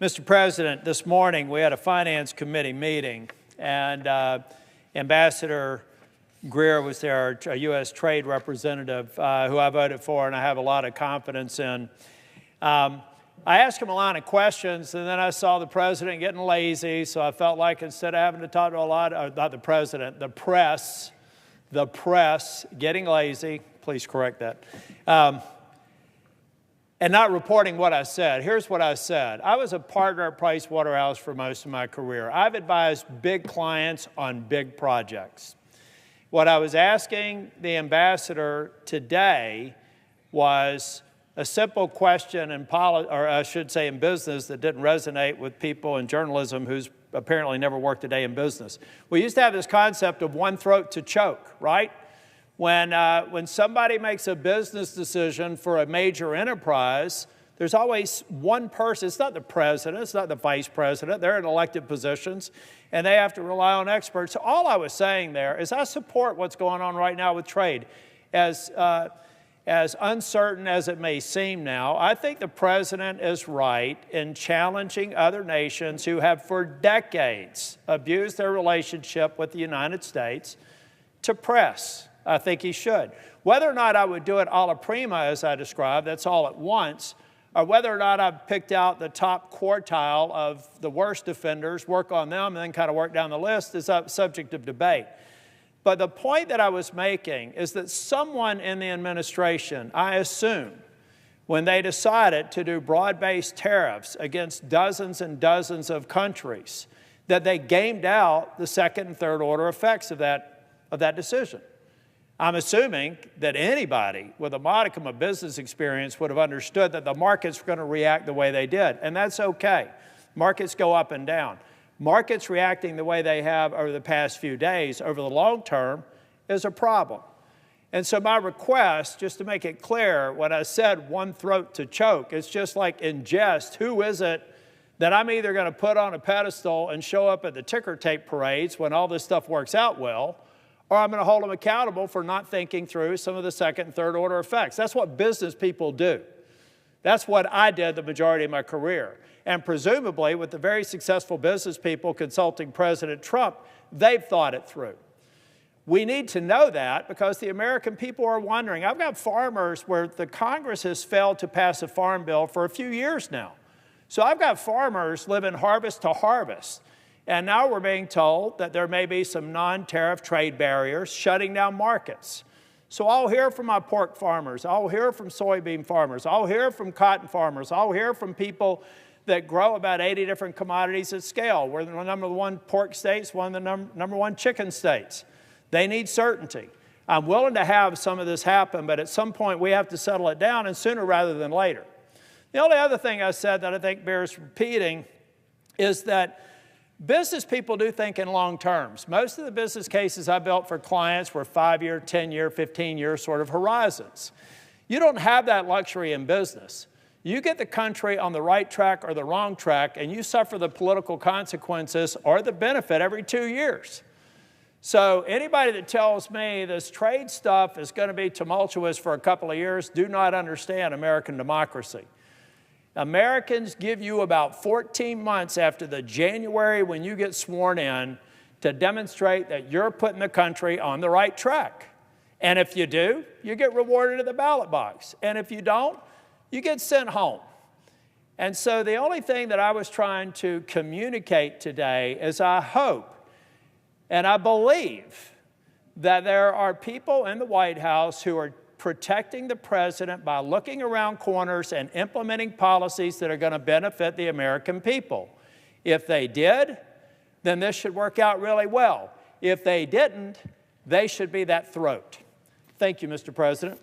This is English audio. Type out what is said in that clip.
Mr. President, this morning we had a Finance Committee meeting, and Ambassador Greer was there, a U.S. trade representative who I voted for and I have a lot of confidence in. I asked him a lot of questions, and then I saw the president getting lazy, so I felt like instead of having to talk to a lot, not the president, the press getting lazy, please correct that, and not reporting what I said. Here's what I said. I was a partner at Price Waterhouse for most of my career. I've advised big clients on big projects. What I was asking the ambassador today was a simple question in business that didn't resonate with people in journalism who's apparently never worked a day in business. We used to have this concept of one throat to choke, right? When somebody makes a business decision for a major enterprise, there's always one person. It's not the president. It's not the vice president. They're in elected positions, and they have to rely on experts. So all I was saying there is I support what's going on right now with trade. As uncertain as it may seem now, I think the president is right in challenging other nations who have for decades abused their relationship with the United States to press. I think he should. Whether or not I would do it a la prima, as I described, that's all at once, or whether or not I've picked out the top quartile of the worst offenders, work on them, and then kind of work down the list is a subject of debate. But the point that I was making is that someone in the administration, I assume, when they decided to do broad-based tariffs against dozens and dozens of countries, that they gamed out the second and third order effects of that decision. I'm assuming that anybody with a modicum of business experience would have understood that the markets were going to react the way they did, and that's okay. Markets go up and down. Markets reacting the way they have over the past few days over the long term is a problem. And so my request, just to make it clear, when I said one throat to choke, it's just like in jest, who is it that I'm either going to put on a pedestal and show up at the ticker tape parades when all this stuff works out well, or I'm going to hold them accountable for not thinking through some of the second and third order effects. That's what business people do. That's what I did the majority of my career. And presumably, with the very successful business people consulting President Trump, they've thought it through. We need to know that because the American people are wondering. I've got farmers where the Congress has failed to pass a farm bill for a few years now. So I've got farmers living harvest to harvest. And now we're being told that there may be some non-tariff trade barriers shutting down markets. So I'll hear from my pork farmers. I'll hear from soybean farmers. I'll hear from cotton farmers. I'll hear from people that grow about 80 different commodities at scale. We're the number one pork states, one of the number one chicken states. They need certainty. I'm willing to have some of this happen, but at some point we have to settle it down, and sooner rather than later. The only other thing I said that I think bears repeating is that business people do think in long terms. Most of the business cases I built for clients were 5-year, 10-year, 15-year sort of horizons. You don't have that luxury in business. You get the country on the right track or the wrong track, and you suffer the political consequences or the benefit every 2 years. So anybody that tells me this trade stuff is going to be tumultuous for a couple of years do not understand American democracy. Americans give you about 14 months after the January when you get sworn in to demonstrate that you're putting the country on the right track. And if you do, you get rewarded at the ballot box. And if you don't, you get sent home. And so the only thing that I was trying to communicate today is I hope and I believe that there are people in the White House who are protecting the president by looking around corners and implementing policies that are going to benefit the American people. If they did, then this should work out really well. If they didn't, they should be that throat. Thank you, Mr. President.